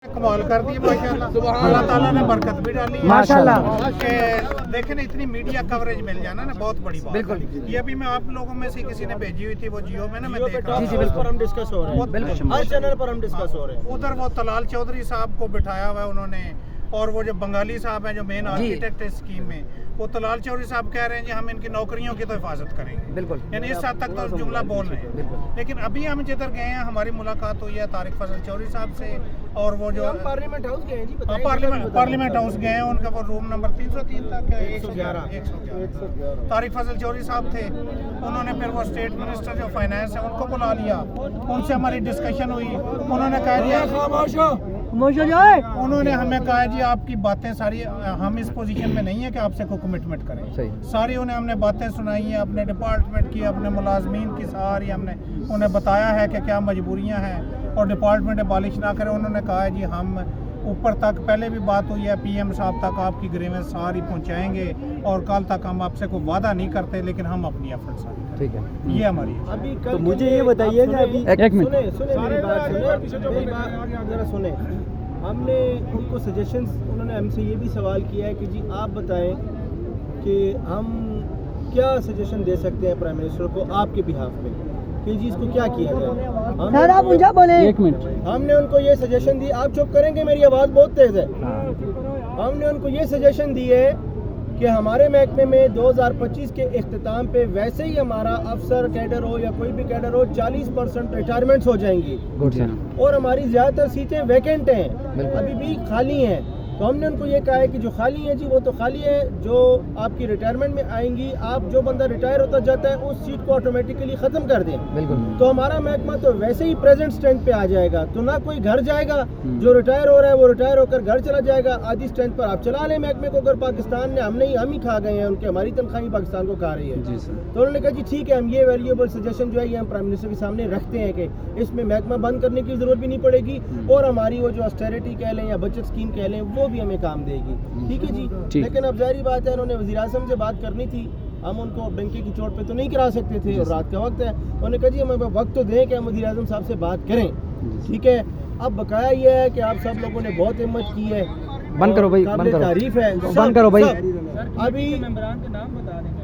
कमाल कर दी माशाल्लाह, अल्लाह ताला ने बरकत भी डाली है माशाल्लाह। कि देखे ना इतनी मीडिया कवरेज मिल जाना ना बहुत बड़ी बात बिल्कुल। है। ये अभी मैं आप लोगों में से किसी ने भेजी हुई थी वो जियो में ना मैं देख रहा जी, जी, था। बिल्कुल। पर हम डिस्कस हो रहे हैं, बिल्कुल। हर चैनल पर हम डिस्कस हो रहे हैं। उधर वो तलाल चौधरी साहब को बिठाया हुआ है उन्होंने, और वो जो बंगाली साहब हैं जो मेन आर्किटेक्ट है स्कीम में, वो तलाल चौधरी साहब कह रहे हैं कि हम इनकी नौकरियों की तो हिफाजत करेंगे। बिल्कुल। यानी इस हद तक तो जुमला बोल रहे हैं। बिल्कुल। लेकिन अभी हम जिधर गए हैं हमारी मुलाकात हुई है तारिक फजल चौधरी साहब से, और वो जो हम पार्लियामेंट हाउस गए हैं जी, हाँ, बताएं। पार्लियामेंट हाउस गए हैं, उनका वो रूम नंबर 303 था क्या 111 111 तारिक फजल चौधरी साहब थे। उन्होंने फिर वो स्टेट मिनिस्टर जो फाइनेंस है उनको बुला लिया, उनसे हमारी डिस्कशन हुई। उन्होंने कहा जी उन्होंने हमें कहा जी आपकी बातें सारी, हम इस पोजीशन में नहीं है कि आपसे कोई कमिटमेंट करें। सही। सारी उन्हें हमने बातें सुनाई हैं अपने डिपार्टमेंट की, अपने मुलाजमीन की, सारी हमने उन्हें बताया है कि क्या मजबूरियां हैं और डिपार्टमेंट बालिश ना करें। उन्होंने कहा है जी हम ऊपर तक, पहले भी बात हुई है, पीएम साहब तक आपकी ग्रीवेंस सारी पहुंचाएंगे और कल तक हम आपसे कोई वादा नहीं करते लेकिन हम अपनी एफर्ट सारी करें। ठीक है। ये हमारी अभी तो मुझे ये बताइए कि अभी एक मिनट सुने मेरी बात जरा सुने। हमने उनको सजेशंस, उन्होंने हमसे ये भी सवाल किया है कि जी आप बताएं कि हम क्या सजेशन दे सकते हैं प्राइम मिनिस्टर को आपके बिहाफ में कि जी इसको क्या किया जाए। एक मिनट हमने उनको ये सजेशन दी, आप चुप करेंगे, मेरी आवाज़ बहुत तेज़ है। हमने उनको ये सजेशन दी है कि हमारे महकमे में 2025 के इख्तिताम पे वैसे ही हमारा अफसर कैडर हो या कोई भी कैडर हो 40% रिटायरमेंट्स हो जाएंगी और हमारी ज़्यादातर सीटें वैकेंट हैं, अभी भी खाली हैं। तो हमने उनको ये कहा है कि जो खाली हैं जी वो तो खाली है, जो आपकी रिटायरमेंट में आएंगी, आप जो बंदा रिटायर होता जाता है उस सीट को ऑटोमेटिकली ख़त्म कर दें। बिल्कुल। तो हमारा महकमा तो वैसे ही प्रेजेंट स्ट्रेंथ पे आ जाएगा, तो ना कोई घर जाएगा, जो रिटायर हो रहा है वो रिटायर होकर घर चला जाएगा, आधी स्ट्रेंथ पर आप चला लें महकमे को। अगर पाकिस्तान ने हम ही खा गए हैं, उनके हमारी तनख्वाही पाकिस्तान को खा रही है। जी सर। तो उन्होंने कहा जी ठीक है, हम ये वैल्यूएबल सजेशन जो है ये हम प्राइम मिनिस्टर के सामने रखते हैं कि इसमें महकमा बंद करने की ज़रूरत भी नहीं पड़ेगी और हमारी वो जो ऑस्टेरिटी कह लें या बचत स्कीम कह लें वो भी हमें काम देगी। ठीक है जी। लेकिन अब जाहिर बात है उन्होंने वज़ीर आज़म से बात करनी थी, हम उनको डंके की चोट पे तो नहीं करा सकते थे और रात का वक्त है। उन्होंने कहा जी हमें वक्त तो दें कि हम वज़ीर आज़म साहब से बात करें। ठीक है। अब बकाया ये है कि आप सब लोगों ने बहुत हिम्मत की है, बंद करो भाई, बंद करो। तारीफ है, बंद करो भाई। अभी मेंबरान के नाम बता दें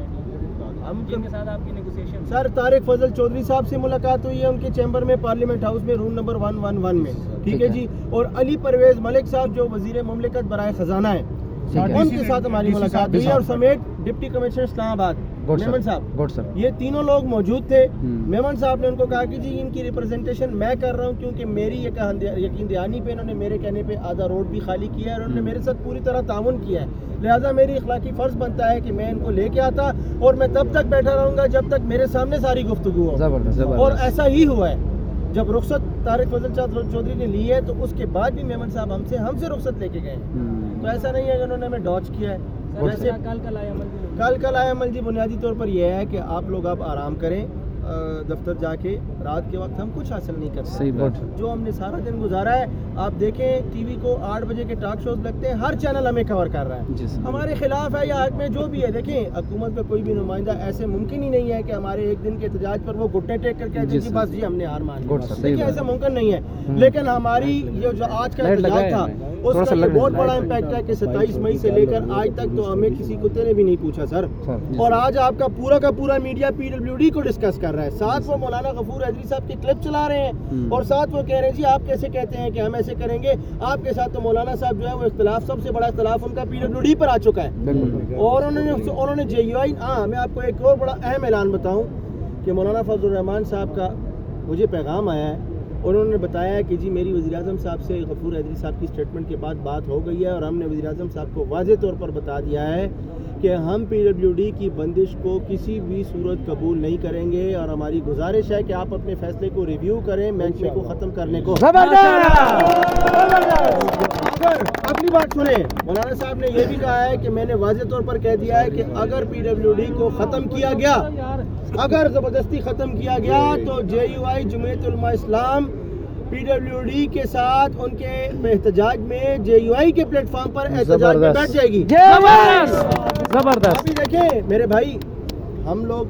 हम जिनके साथ आपकी नेगोशिएशन। सर तारिक फजल चौधरी साहब से मुलाकात हुई है उनके चैम्बर में, पार्लियामेंट हाउस में, रूम नंबर 111 में। ठीक है जी। और अली परवेज मलिक साहब जो वजीर मुमलिकत बराए खजाना है, उनके साथ हमारी मुलाकात हुई है और समेत डिप्टी कमिश्नर इस्लामाबाद मेमन साहब, ये तीनों लोग मौजूद थे। मेमन साहब ने उनको कहा कि जी इनकी रिप्रेजेंटेशन मैं कर रहा हूँ क्योंकि मेरी यकीन दहानी पे इन्होंने मेरे कहने पे आधा रोड भी खाली किया है और उन्होंने मेरे साथ पूरी तरह ताउन किया है, लिहाजा मेरी इखलाकी फ़र्ज बनता है कि मैं इनको लेके आता और मैं तब तक बैठा रहूँगा जब तक मेरे सामने सारी गुफ्तगू हो। और ऐसा ही हुआ है। जब रुखसत तारिक फजल चौधरी ने ली है तो उसके बाद भी मेमन साहब हमसे रुखसत लेके गए। तो ऐसा नहीं है कि उन्होंने हमें डॉच किया है। वैसे कल आया अमल जी बुनियादी तौर पर यह है कि आप लोग अब आराम करें, दफ्तर जाके रात के वक्त हम कुछ हासिल नहीं कर सकते। जो हमने सारा दिन गुजारा है, आप देखें टीवी को 8 बजे के टॉक शोज लगते हैं, हर चैनल हमें कवर कर रहा है, हमारे खिलाफ है या हक में जो भी है। देखें हुकूमत का कोई भी नुमाइंदा ऐसे मुमकिन ही नहीं है कि हमारे एक दिन के एहतजाज पर वो घुटने टेक करके जी बस जी हमने हार मान ली। देखिए ऐसा मुमकिन नहीं है। लेकिन हमारी ये जो आज का एहतजाज था उसका ये बहुत बड़ा इम्पैक्ट है कि 27 मई से लेकर आज तक तो हमें किसी कुत्ते ने भी नहीं पूछा सर, और आज आपका पूरा का पूरा मीडिया PWD को डिस्कस कर रहा है। साथ वो मौलाना गफूर हैदरी साहब की क्लिप चला रहे हैं और साथ वो कह रहे हैं जी आप कैसे कहते हैं कि हम ऐसे करेंगे, आपके साथ तो मौलाना साहब जो है वो इख्तिलाफ, सबसे बड़ा इख्तिलाफ उनका PWD पर आ चुका है। और उन्होंने JUI, हाँ मैं आपको एक और बड़ा अहम ऐलान बताऊं कि मौलाना फजल रहमान साहब का मुझे पैगाम आया है, उन्होंने बताया कि जी मेरी वज़ीर आज़म साहब से गफूर हैदरी साहब की स्टेटमेंट के बाद बात हो गई है और हमने वज़ीर आज़म साहब को वाज़े तौर पर बता दिया है कि हम PWD की बंदिश को किसी भी सूरत कबूल नहीं करेंगे और हमारी गुजारिश है कि आप अपने फैसले को रिव्यू करें महकमे को ख़त्म करने को। अपनी बात सुने, मौलाना साहब ने यह भी कहा है कि मैंने वाज़े तौर पर कह दिया है कि अगर PWD को ख़त्म किया गया, अगर ज़बरदस्ती ख़त्म किया गया तो JUI जमीयत उलमा इस्लाम PWD के साथ उनके एहतजाज में JUI के प्लेटफॉर्म पर एहतजाज में बैठ जाएगी। जबरदस्त। अभी देखें मेरे भाई, हम लोग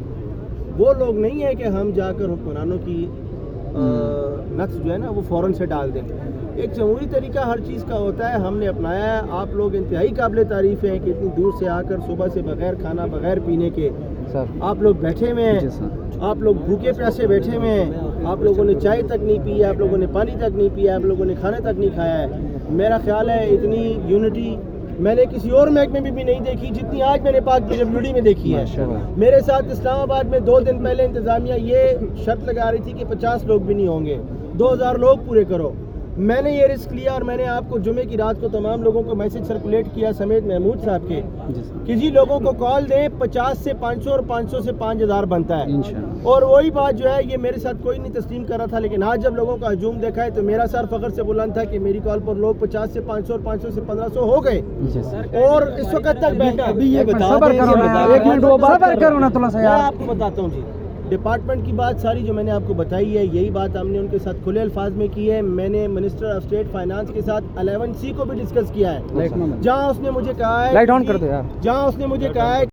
वो लोग नहीं है कि हम जाकर हुक्मरानों की नक्श जो है ना वो फौरन से डाल दें। ایک جمہوری طریقہ ہر چیز کا ہوتا ہے، ہم نے اپنایا ہے. آپ لوگ انتہائی قابل تعریف ہیں کہ اتنی دور سے آ کر صبح سے بغیر کھانا بغیر پینے کے سر آپ لوگ بیٹھے ہوئے ہیں. جی سر. آپ لوگ بھوکے پیاسے بیٹھے ہوئے ہیں. آپ لوگوں نے چائے تک نہیں پی ہے، آپ لوگوں نے پانی تک نہیں پیا، آپ لوگوں نے کھانے تک نہیں کھایا ہے. میرا خیال ہے اتنی یونٹی میں نے کسی اور محکمے میں بھی نہیں دیکھی جتنی آج میں نے پاک PWD میں دیکھی ہے. میرے ساتھ اسلام آباد میں 2 دن پہلے انتظامیہ یہ شرط لگا رہی تھی کہ 50 لوگ بھی نہیں ہوں گے، 2000 لوگ پورے کرو. میں نے یہ رسک لیا اور میں نے آپ کو جمعے کی رات کو تمام لوگوں کو میسج سرکولیٹ کیا سمیت محمود صاحب کے کہ جی لوگوں کو کال دیں. 50 سے 500 اور 500 سے 5000 بنتا ہے. اور وہی بات جو ہے یہ میرے ساتھ کوئی نہیں تسلیم کر رہا تھا، لیکن آج جب لوگوں کا ہجوم دیکھا ہے تو میرا سر فخر سے بلند تھا کہ میری کال پر لوگ 50 سے 500 اور 500 سے 1500 ہو گئے. اور اس وقت تک بیٹھا میں آپ کو بتاتا ہوں جی ڈپارٹمنٹ کی بات ساری جو میں نے آپ کو بتائی ہے یہی بات ہم نے ان کے ساتھ کھلے الفاظ میں کی ہے. میں نے منسٹر آف اسٹیٹ فائنانس کے ساتھ 11C کو بھی ڈسکس کیا ہے، جہاں اس نے مجھے کہا ہے